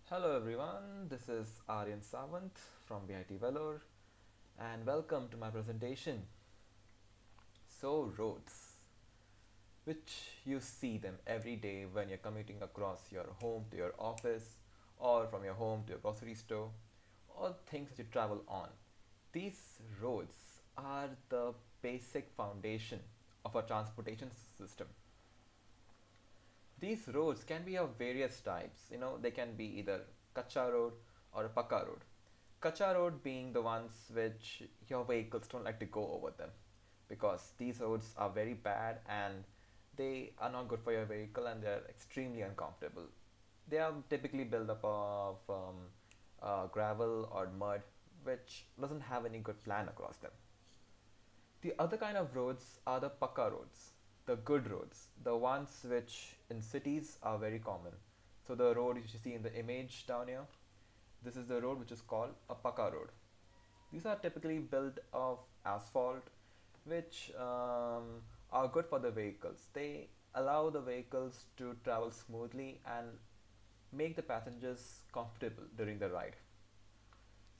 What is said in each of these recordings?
Hello everyone, this is Aryan Savant from BIT Vellore and welcome to my presentation. So roads, which you see them every day when you're commuting across your home to your office or from your home to your grocery store, all things that you travel on. These roads are the basic foundation of a transportation system. These roads can be of various types. They can be either kacha road or a pakka road. Kacha road being the ones which your vehicles don't like to go over them because these roads are very bad and they are not good for your vehicle and they're extremely uncomfortable. They are typically built up of gravel or mud which doesn't have any good plan across them. The other kind of roads are the pakka roads, the good roads, the ones which in cities are very common. So the road you see in the image down here, this is the road which is called a pakka road. These are typically built of asphalt, which are good for the vehicles. They allow the vehicles to travel smoothly and make the passengers comfortable during the ride.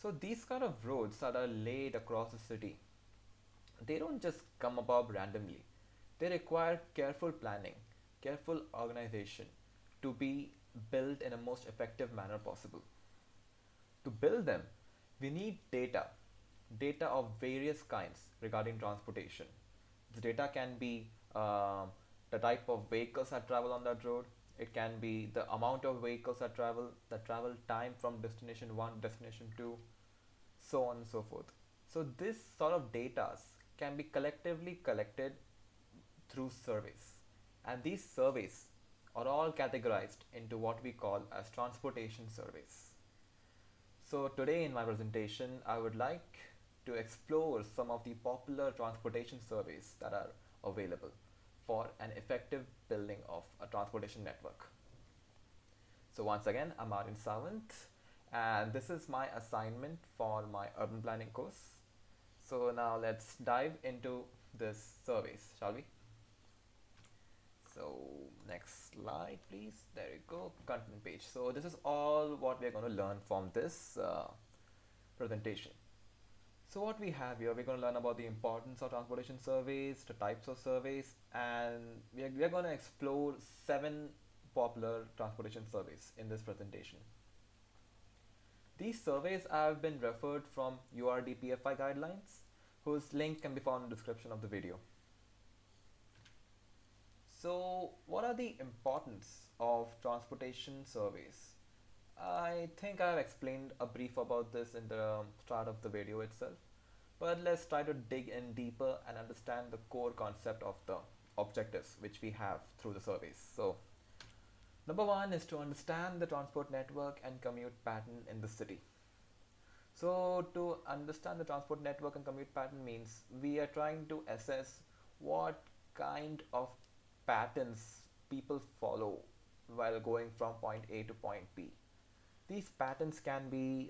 So these kind of roads that are laid across the city, they don't just come about randomly. They require careful planning, careful organization to be built in a most effective manner possible. To build them, we need data of various kinds regarding transportation. This data can be the type of vehicles that travel on that road. It can be the amount of vehicles that travel time from destination 1 to destination 2, so on and so forth. So this sort of data can be collectively collected through surveys. And these surveys are all categorized into what we call as transportation surveys. So today in my presentation, I would like to explore some of the popular transportation surveys that are available for an effective building of a transportation network. So once again, I'm Aryan Savant, and this is my assignment for my urban planning course. So now let's dive into this surveys, shall we? So next slide, please. There you go, content page. So this is all what we're going to learn from this presentation. So what we have here, we're going to learn about the importance of transportation surveys, the types of surveys, and we're going to explore 7 popular transportation surveys in this presentation. These surveys have been referred from URDPFI Guidelines, whose link can be found in the description of the video. So what are the importance of transportation surveys? I think I've explained a brief about this in the start of the video itself, but let's try to dig in deeper and understand the core concept of the objectives which we have through the surveys. So number 1 is to understand the transport network and commute pattern in the city. So to understand the transport network and commute pattern means we are trying to assess what kind of patterns people follow while going from point A to point B. These patterns can be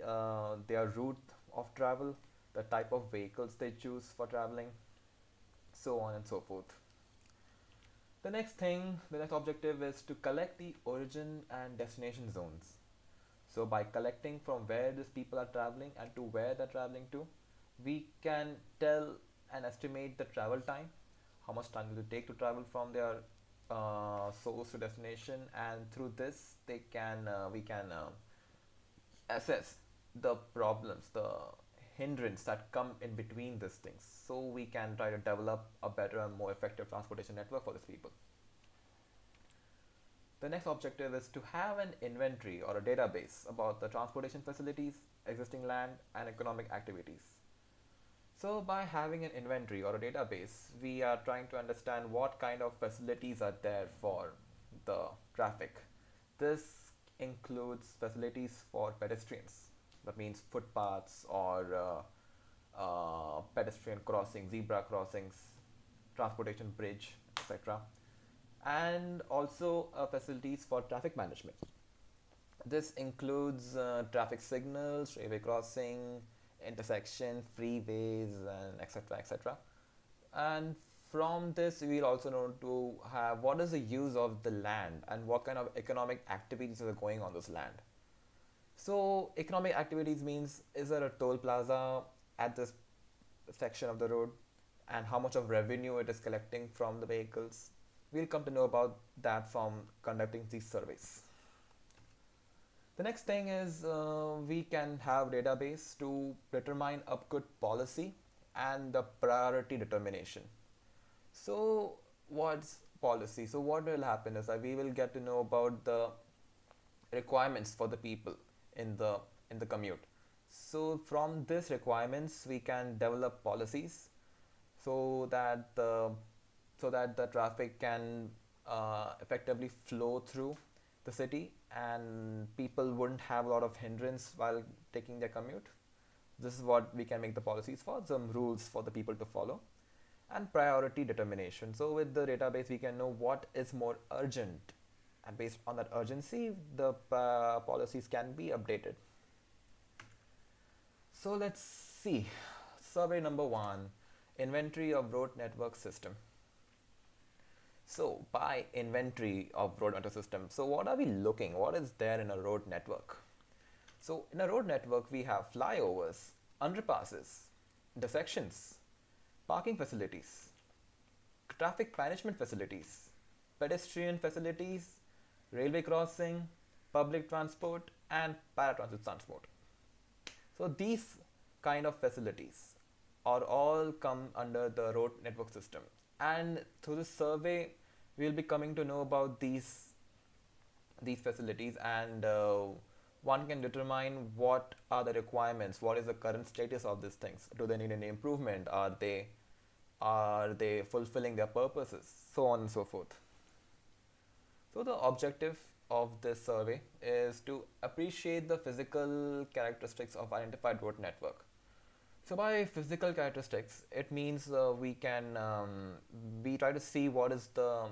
their route of travel, the type of vehicles they choose for traveling, so on and so forth. The next objective is to collect the origin and destination zones. So by collecting from where these people are traveling and to where they're traveling to, we can tell and estimate the travel time, how much time will it take to travel from their source to destination, and through this we can assess the problems, the hindrance that come in between these things, so we can try to develop a better and more effective transportation network for these people. The next objective is to have an inventory or a database about the transportation facilities, existing land, and economic activities. So by having an inventory or a database, we are trying to understand what kind of facilities are there for the traffic. This includes facilities for pedestrians. That means footpaths or pedestrian crossings, zebra crossings, transportation bridge, etc. And also facilities for traffic management. This includes traffic signals, railway crossing, intersection, freeways, and etc. etc. And from this, we'll also know to have what is the use of the land and what kind of economic activities are going on this land. So economic activities means, is there a toll plaza at this section of the road, and how much of revenue it is collecting from the vehicles. We'll come to know about that from conducting these surveys. The next thing is we can have database to determine a good policy and the priority determination. So what's policy? So what will happen is that we will get to know about the requirements for the people in the commute. So from these requirements we can develop policies so that the traffic can effectively flow through the city and people wouldn't have a lot of hindrance while taking their commute. This is what we can make the policies for, some rules for the people to follow. And priority determination. So with the database we can know what is more urgent, and based on that urgency the policies can be updated. So let's see. Survey number 1, inventory of road network system. So by inventory of road network system, so what are we looking? What is there in a road network? So in a road network we have flyovers, underpasses, intersections, parking facilities, traffic management facilities, pedestrian facilities, railway crossing, public transport, and paratransit transport. So these kind of facilities are all come under the road network system. And through this survey, we'll be coming to know about these facilities, and one can determine what are the requirements, what is the current status of these things. Do they need any improvement? Are they fulfilling their purposes? So on and so forth. So the objective of this survey is to appreciate the physical characteristics of identified road network. So by physical characteristics, it means we try to see what is the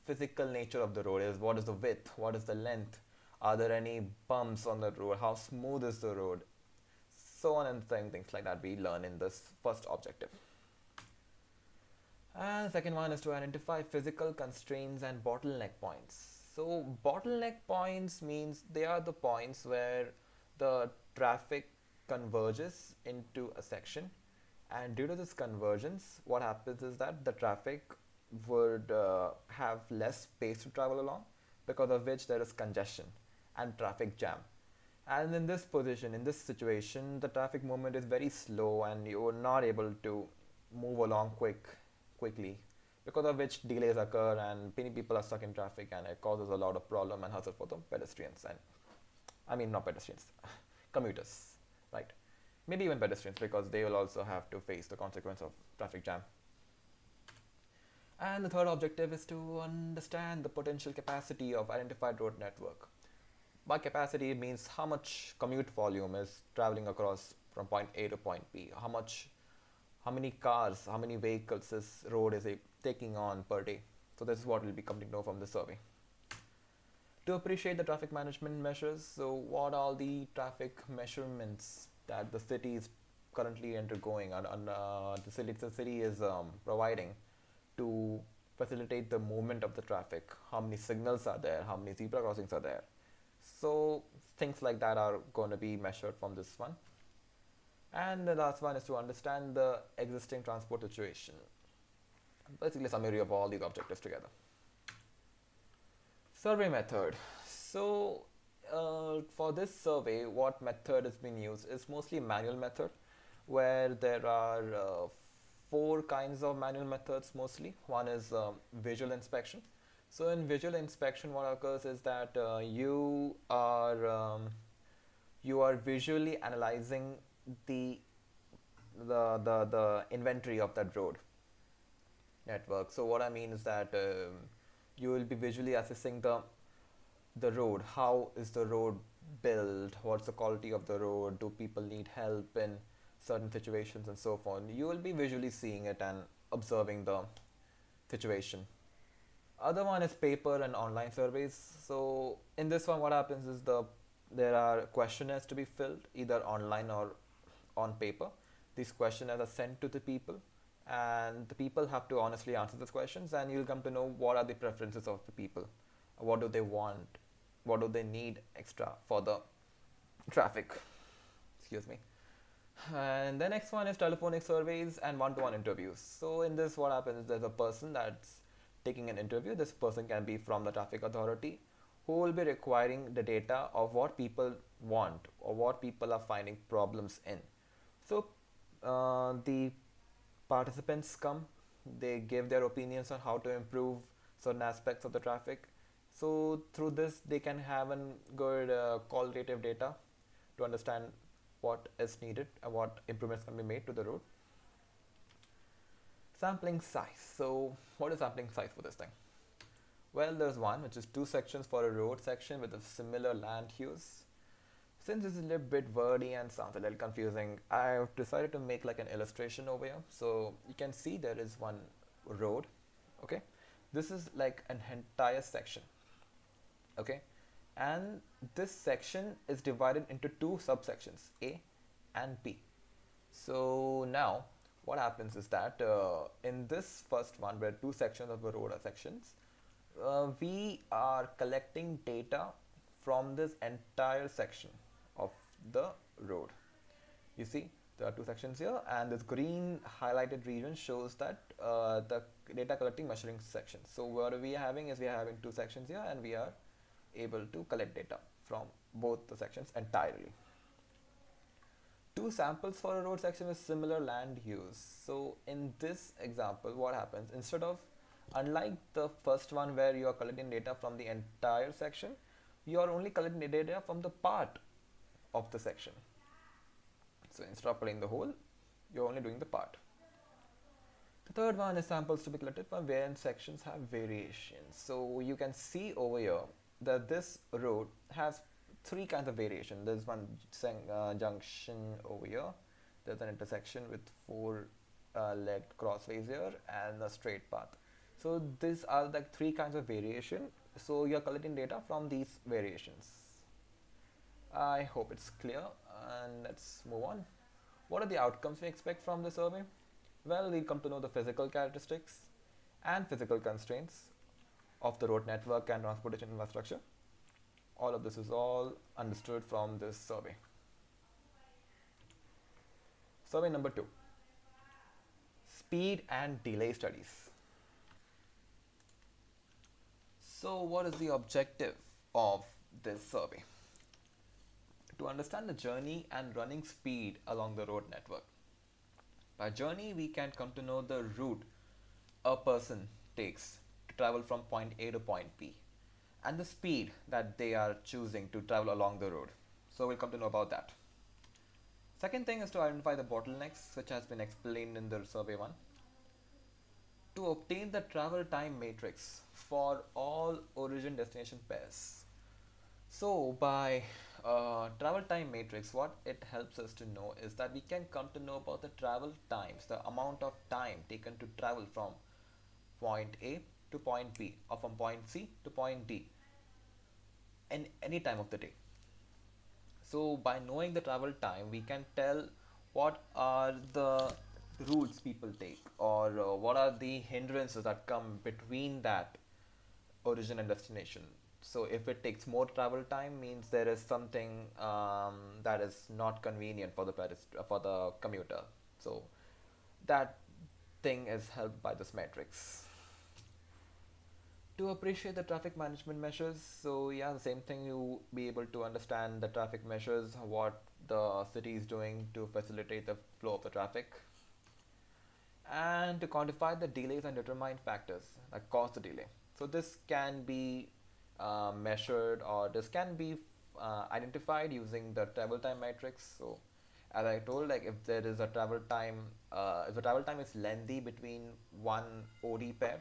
physical nature of the road is, what is the width, what is the length, are there any bumps on the road, how smooth is the road, so on and things like that we learn in this first objective. And the second one is to identify physical constraints and bottleneck points. So bottleneck points means they are the points where the traffic converges into a section, and due to this convergence what happens is that the traffic would have less space to travel along, because of which there is congestion and traffic jam. And in this position, in this situation, the traffic movement is very slow and you are not able to move along quickly, because of which delays occur and many people are stuck in traffic, and it causes a lot of problem and hassle for the pedestrians, and I mean not pedestrians, commuters, right? Maybe even pedestrians, because they will also have to face the consequence of traffic jam. And the third objective is to understand the potential capacity of identified road network. By capacity, it means how much commute volume is traveling across from point A to point B. How many cars, how many vehicles this road is taking on per day. So this is what we'll be coming to know from the survey. To appreciate the traffic management measures, so what are the traffic measurements that the city is currently undergoing and the city is providing to facilitate the movement of the traffic? How many signals are there? How many zebra crossings are there? So things like that are going to be measured from this one. And the last one is to understand the existing transport situation. Basically a summary of all these objectives together. Survey method. So for this survey, what method is being used is mostly manual method, where there are 4 kinds of manual methods mostly. One is visual inspection. So in visual inspection, what occurs is that you are visually analyzing the inventory of that road network. So what I mean is that you will be visually assessing the road. How is the road built? What's the quality of the road? Do people need help in certain situations and so on? You will be visually seeing it and observing the situation. Other one is paper and online surveys. So in this one, what happens is there are questionnaires to be filled either online or on paper. These questionnaires are sent to the people, and the people have to honestly answer those questions, and you'll come to know what are the preferences of the people, what do they want, what do they need extra for the traffic. Excuse me. And the next one is telephonic surveys and one-to-one interviews. So in this, what happens is there's a person that's taking an interview. This person can be from the traffic authority, who will be requiring the data of what people want or what people are finding problems in. So the participants come, they give their opinions on how to improve certain aspects of the traffic. So through this, they can have a good qualitative data to understand what is needed and what improvements can be made to the road. Sampling size. So what is sampling size for this thing? Well, there's one which is two sections for a road section with a similar land use. Since this is a little bit wordy and sounds a little confusing, I've decided to make like an illustration over here. So you can see there is one road. Okay, this is like an entire section. Okay, and this section is divided into two subsections, A and B. So now what happens is that in this first one, where two sections of the road are sections, we are collecting data from this entire section of the road. You see, there are two sections here, and this green highlighted region shows that the data collecting measuring section. So what we are having is we are having two sections here, and we are able to collect data from both the sections entirely. Two samples for a road section with similar land use. So in this example, what happens, instead of, unlike the first one where you are collecting data from the entire section, you are only collecting the data from the part of the section. So instead of collecting the whole, you're only doing the part. The third one is samples to be collected from where sections have variations. So you can see over here that this road has three kinds of variation. There's one junction over here. There's an intersection with four legged crossways here and a straight path. So these are like three kinds of variation. So you're collecting data from these variations. I hope it's clear, and let's move on. What are the outcomes we expect from the survey? Well, we come to know the physical characteristics and physical constraints of the road network and transportation infrastructure. All of this is all understood from this survey. Survey number 2, speed and delay studies. So what is the objective of this survey? To understand the journey and running speed along the road network. By journey, we can come to know the route a person takes to travel from point A to point B, and the speed that they are choosing to travel along the road. So we'll come to know about that. Second thing is to identify the bottlenecks, which has been explained in the survey 1. To obtain the travel time matrix for all origin destination pairs. So by travel time matrix, what it helps us to know is that we can come to know about the travel times, the amount of time taken to travel from point A to point B, or from point C to point D in any time of the day. So by knowing the travel time, we can tell what are the routes people take, or what are the hindrances that come between that origin and destination. So if it takes more travel time, means there is something that is not convenient for the commuter. So that thing is helped by this matrix. To appreciate the traffic management measures, so yeah, the same thing, you be able to understand the traffic measures, what the city is doing to facilitate the flow of the traffic, and to quantify the delays and determine factors that cause the delay. So this can be measured, or this can be identified using the travel time matrix. So as I told, like if there is a travel time, if the travel time is lengthy between one OD pair,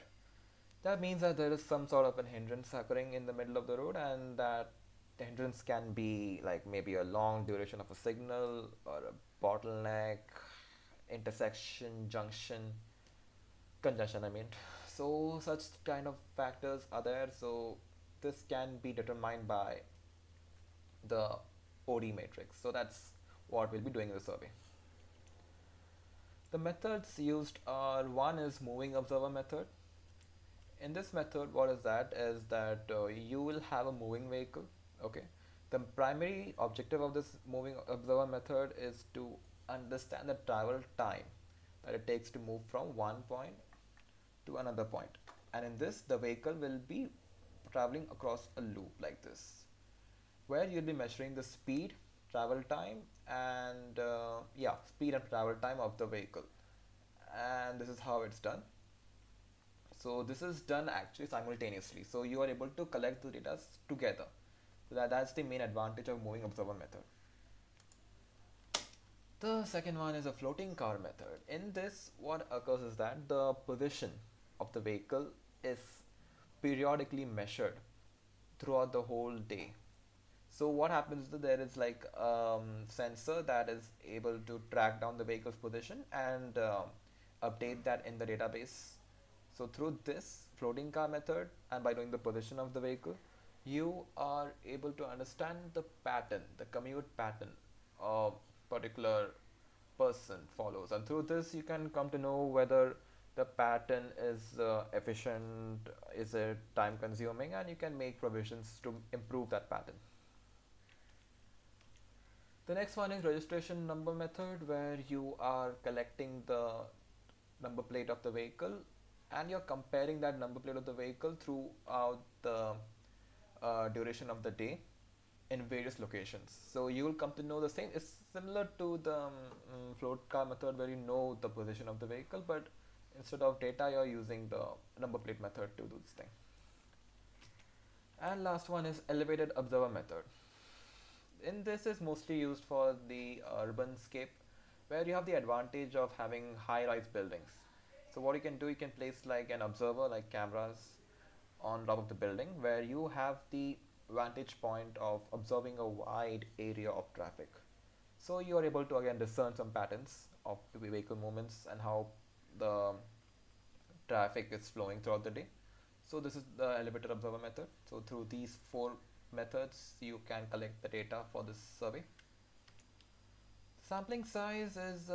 that means that there is some sort of a hindrance occurring in the middle of the road, and that the hindrance can be like maybe a long duration of a signal, or a bottleneck, intersection, junction, congestion, I mean. So such kind of factors are there. So this can be determined by the OD matrix. So that's what we'll be doing in the survey. The methods used are, one is moving observer method. In this method, what is that? Is that you will have a moving vehicle, okay? The primary objective of this moving observer method is to understand the travel time that it takes to move from one point to another point. And in this, the vehicle will be traveling across a loop like this, where you'll be measuring the speed, travel time, and speed and travel time of the vehicle. And this is how it's done. So this is done actually simultaneously. So you are able to collect the data together. So that's the main advantage of moving observer method. The second one is a floating car method. In this, what occurs is that the position of the vehicle is periodically measured throughout the whole day. So what happens is that there is like sensor that is able to track down the vehicle's position and update that in the database. So through this floating car method and by knowing the position of the vehicle, you are able to understand the pattern, the commute pattern a particular person follows. And through this, you can come to know whether the pattern is efficient, is it time consuming, and you can make provisions to improve that pattern. The next one is registration number method, where you are collecting the number plate of the vehicle and you're comparing that number plate of the vehicle throughout the duration of the day in various locations. So you will come to know the same. It's similar to the float car method where you know the position of the vehicle, but instead of data, you're using the number plate method to do this thing. And last one is elevated observer method. In this is mostly used for the urban scape, where you have the advantage of having high-rise buildings. So what you can do, you can place like an observer, like cameras, on top of the building, where you have the vantage point of observing a wide area of traffic. So you are able to again discern some patterns of the vehicle movements and how the traffic is flowing throughout the day. So this is the elevator observer method. So through these four methods, you can collect the data for this survey. Sampling size is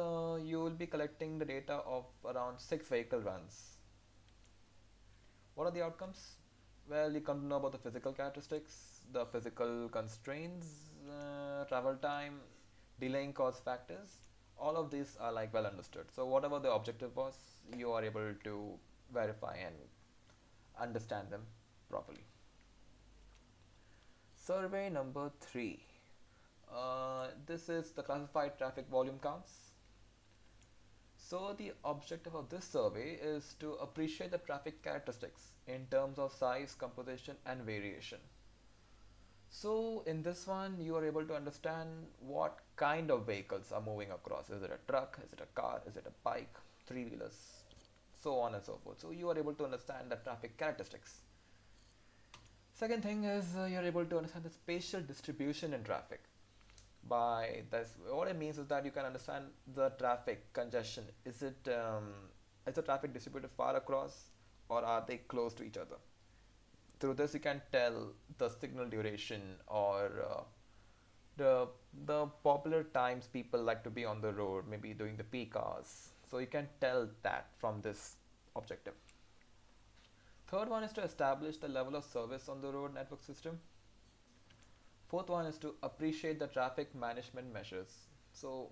you will be collecting the data of around 6 vehicle runs. What are the outcomes? Well, you come to know about the physical characteristics, the physical constraints, travel time, delaying cause factors. All of these are like well understood. So whatever the objective was, you are able to verify and understand them properly. Survey number 3. This is the classified traffic volume counts. So the objective of this survey is to appreciate the traffic characteristics in terms of size, composition, and variation. So in this one, you are able to understand what kind of vehicles are moving across. Is it a truck? Is it a car? Is it a bike? Three-wheelers? So on and so forth. So you are able to understand the traffic characteristics. Second thing is you're able to understand the spatial distribution in traffic. By this, what it means is that you can understand the traffic congestion. Is the traffic distributed far across, or are they close to each other? Through this, you can tell the signal duration or the popular times people like to be on the road, maybe during the peak hours. So you can tell that from this objective. Third one is to establish the level of service on the road network system. Fourth one is to appreciate the traffic management measures. So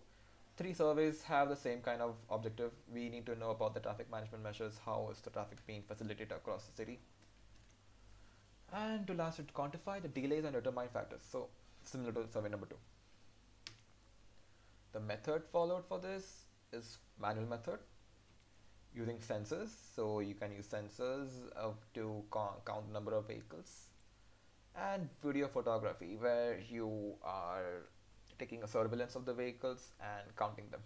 3 surveys have the same kind of objective. We need to know about the traffic management measures, how is the traffic being facilitated across the city. And to last, to quantify the delays and determine factors. So similar to survey number 2. The method followed for this is manual method using sensors. So you can use sensors to count the number of vehicles, and video photography, where you are taking a surveillance of the vehicles and counting them.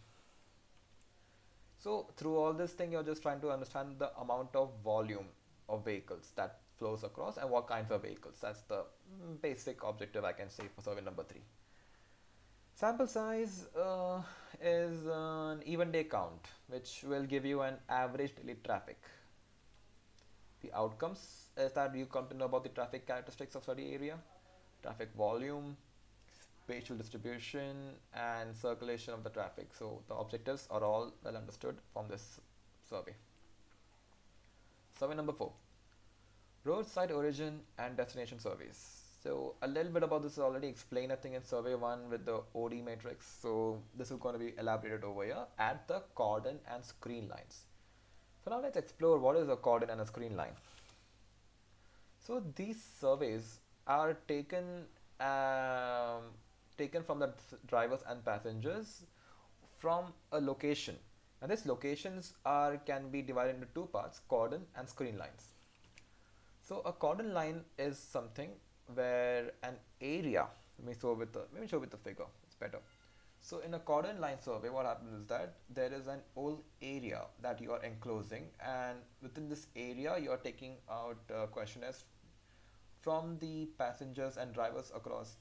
So through all this thing, you're just trying to understand the amount of volume of vehicles that flows across and what kinds of vehicles. That's the basic objective, I can say, for survey number 3. Sample size is an even day count, which will give you an average daily traffic. The outcomes is that you come to know about the traffic characteristics of study area, traffic volume, spatial distribution, and circulation of the traffic. So the objectives are all well understood from this survey. Survey number 4. Roadside origin and destination surveys. So a little bit about this is already explained, I think, in survey 1 with the OD matrix. So this is going to be elaborated over here at the cordon and screen lines. So now let's explore what is a cordon and a screen line. So these surveys are um, taken from the drivers and passengers from a location, and these locations are can be divided into two parts: cordon and screen lines. So a cordon line is something where an area, let me show with the figure, it's better. So in a cordon line survey, what happens is that there is an whole area that you are enclosing, and within this area you are taking out questionnaires from the passengers and drivers across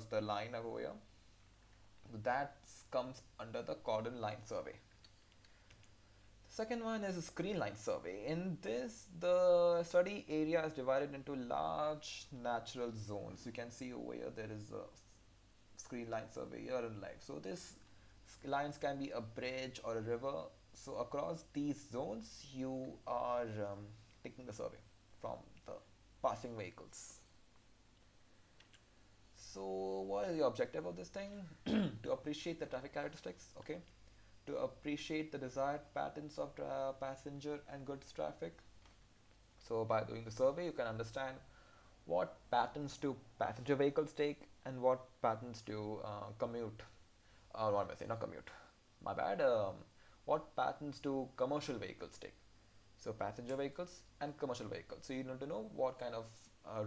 the line over here. That comes under the cordon line survey. The second one is a screen line survey. In this, the study area is divided into large natural zones. You can see over here there is a screen line survey here in live. So this lines can be a bridge or a river. So across these zones, you are taking the survey from the passing vehicles. So what is the objective of this thing? To appreciate the traffic characteristics, okay? To appreciate the desired patterns of passenger and goods traffic. So by doing the survey, you can understand what patterns do passenger vehicles take and what patterns do commute. What am I saying? Not commute. My bad. What patterns do commercial vehicles take? So passenger vehicles and commercial vehicles. So you need to know what kind of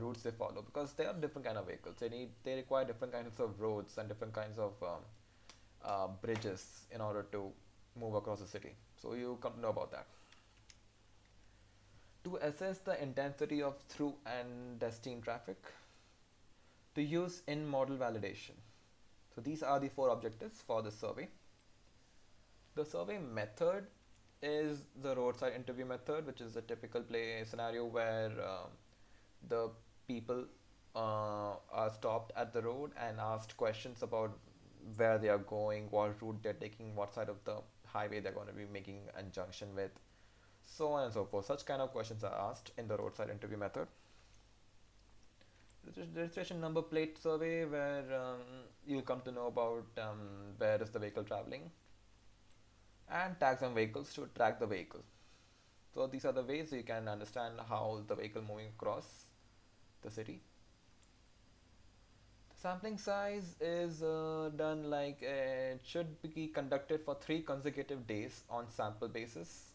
routes they follow, because they are different kind of vehicles. They require different kinds of roads and different kinds of bridges in order to move across the city. So you come to know about that. To assess the intensity of through and destined traffic, to use in model validation. So these are the four objectives for the survey. The survey method is the roadside interview method, which is a typical play scenario where the people are stopped at the road and asked questions about where they are going, what route they're taking, what side of the highway they're going to be making a junction with, so on and so forth. Such kind of questions are asked in the roadside interview method. Registration number plate survey, where you'll come to know about where is the vehicle traveling, and tags on vehicles to track the vehicle. So these are the ways you can understand how the vehicle moving across the city. The sampling size is done like it should be conducted for 3 consecutive days on sample basis,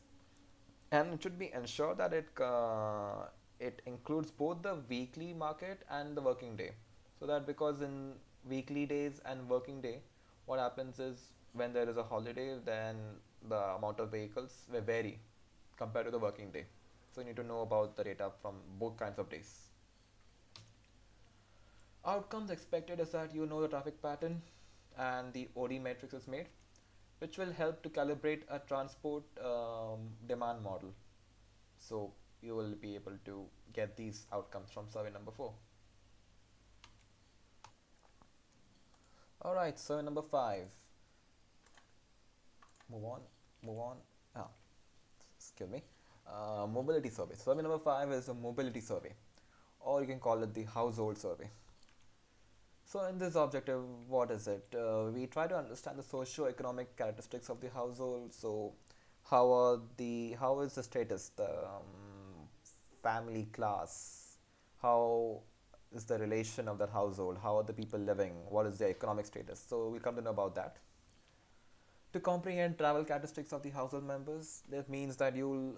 and it should be ensured that it includes both the weekly market and the working day. So that, because in weekly days and working day, what happens is when there is a holiday, then the amount of vehicles will vary compared to the working day. So you need to know about the data from both kinds of days. Outcomes expected is that you know the traffic pattern and the OD matrix is made, which will help to calibrate a transport demand model. So you will be able to get these outcomes from survey number 4. Alright, survey number 5. Move on, move on. Ah, excuse me. Mobility survey. Survey number 5 is a mobility survey, or you can call it the household survey. So in this objective, what is it? We try to understand the socio-economic characteristics of the household. So how is the status, the family class, how is the relation of that household, how are the people living, what is their economic status. So we come to know about that. To comprehend travel characteristics of the household members, that means that you'll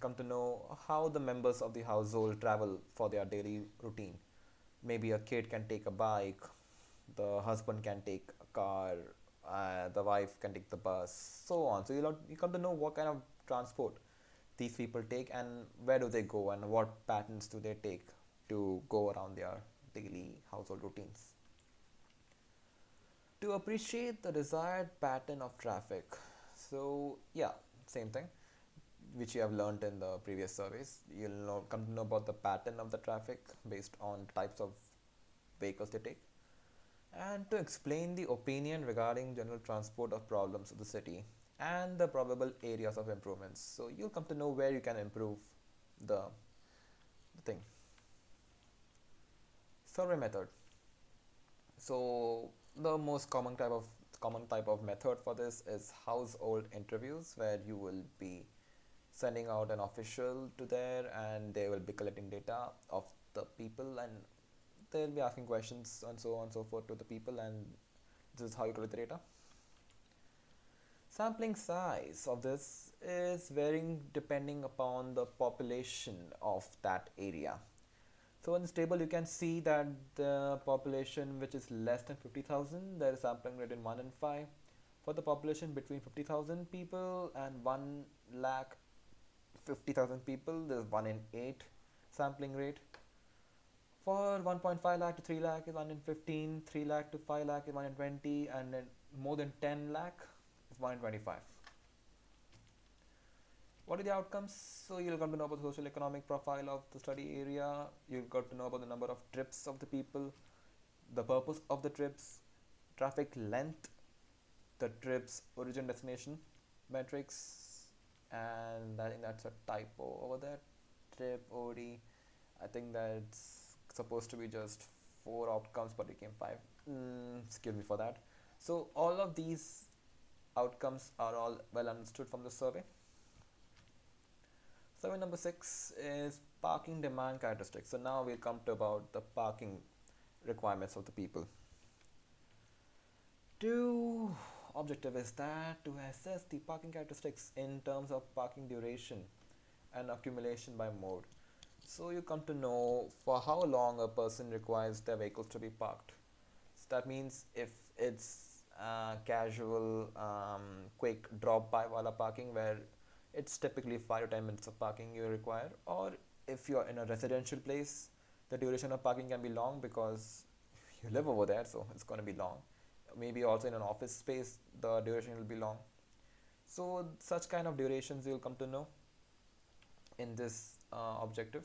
come to know how the members of the household travel for their daily routine. Maybe a kid can take a bike, the husband can take a car, the wife can take the bus, so on. So you come to know what kind of transport these people take and where do they go and what patterns do they take to go around their daily household routines. To appreciate the desired pattern of traffic. So yeah, same thing which you have learned in the previous surveys. You'll come to know about the pattern of the traffic based on types of vehicles they take, and to explain the opinion regarding general transport of problems of the city and the probable areas of improvements. So you'll come to know where you can improve the thing. Survey method. So the most common type of method for this is household interviews, where you will be sending out an official to there and they will be collecting data of the people, and they'll be asking questions and so on and so forth to the people, and this is how you collect the data. Sampling size of this is varying depending upon the population of that area. So in this table you can see that the population which is less than 50,000, there is sampling rate in 1 in 5. For the population between 50,000 people and 1 lakh 50,000 people, there is 1 in 8 sampling rate. For 1.5 lakh to 3 lakh is 1 in 15, 3 lakh to 5 lakh is 1 in 20, and then more than 10 lakh is 1 in 25. What are the outcomes? So you'll got to know about the social economic profile of the study area, you've got to know about the number of trips of the people, the purpose of the trips, traffic length, the trips origin destination metrics, and I think that's a typo over there, trip OD. I think that's supposed to be just 4 outcomes but it became 5. Excuse me for that. So all of these outcomes are all well understood from the survey. Survey number 6 is parking demand characteristics. So now we'll come to about the parking requirements of the people. Two objective is that to assess the parking characteristics in terms of parking duration and accumulation by mode. So you come to know for how long a person requires their vehicles to be parked. So that means if it's casual, quick drop by wala parking, where it's typically 5 to 10 minutes of parking you require, or if you're in a residential place, the duration of parking can be long because you live over there, so it's going to be long. Maybe also in an office space, the duration will be long. So such kind of durations you'll come to know in this objective.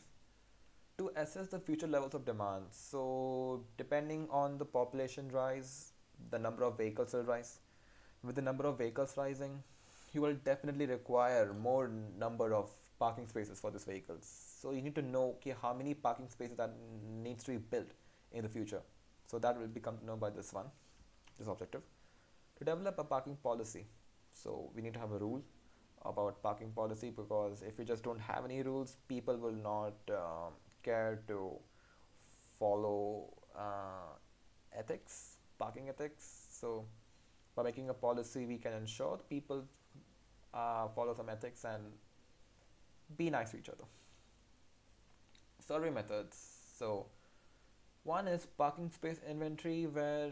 To assess the future levels of demand, so depending on the population rise, the number of vehicles will rise. With the number of vehicles rising, you will definitely require more number of parking spaces for these vehicles. So you need to know, okay, how many parking spaces that needs to be built in the future. So that will become to know by this objective. To develop a parking policy, so we need to have a rule about parking policy, because if we just don't have any rules, people will not care to follow parking ethics. So by making a policy, we can ensure people follow some ethics and be nice to each other. Survey methods. So one is parking space inventory, where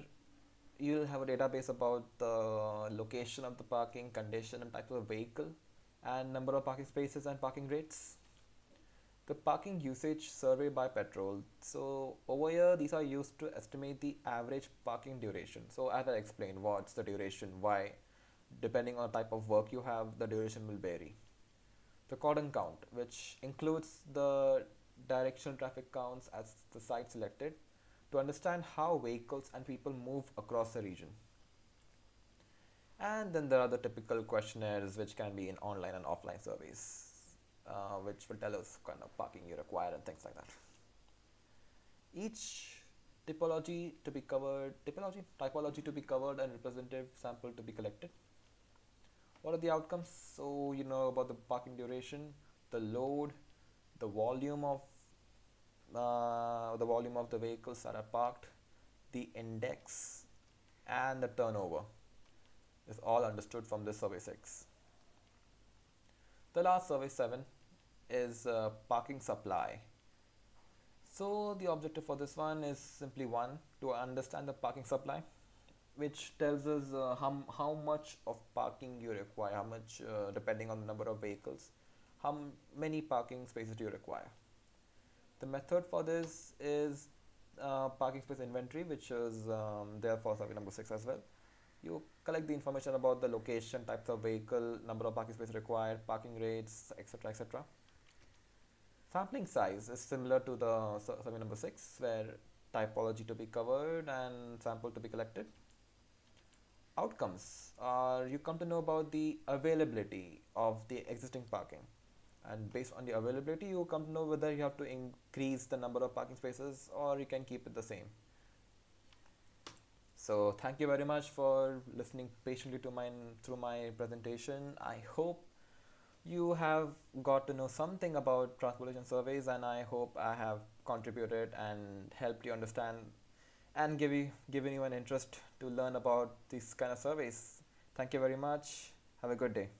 you'll have a database about the location of the parking, condition and type of vehicle, and number of parking spaces and parking rates. The parking usage survey by petrol. So over here, these are used to estimate the average parking duration. So as I explained, what's the duration, why, depending on the type of work you have, the duration will vary. The cordon count, which includes the directional traffic counts as the site selected, to understand how vehicles and people move across the region. And then there are the typical questionnaires which can be in online and offline surveys, which will tell us kind of parking you require and things like that. Each typology to be covered and representative sample to be collected. What are the outcomes? So you know about the parking duration, the load, the volume of the vehicles that are parked, the index, and the turnover is all understood from this survey 6. The last survey 7 is parking supply. So the objective for this one is simply one, to understand the parking supply, which tells us how much of parking you require, how much depending on the number of vehicles, how many parking spaces do you require. The method for this is parking space inventory, which is there for survey number 6 as well. You collect the information about the location, types of vehicle, number of parking spaces required, parking rates, etc. etc. Sampling size is similar to the survey number 6, where typology to be covered and sample to be collected. Outcomes are, you come to know about the availability of the existing parking, and based on the availability you come to know whether you have to increase the number of parking spaces or you can keep it the same. So thank you very much for listening patiently to my through my presentation. I hope you have got to know something about transportation surveys, and I hope I have contributed and helped you understand and given you an interest to learn about these kind of surveys. Thank you very much. Have a good day.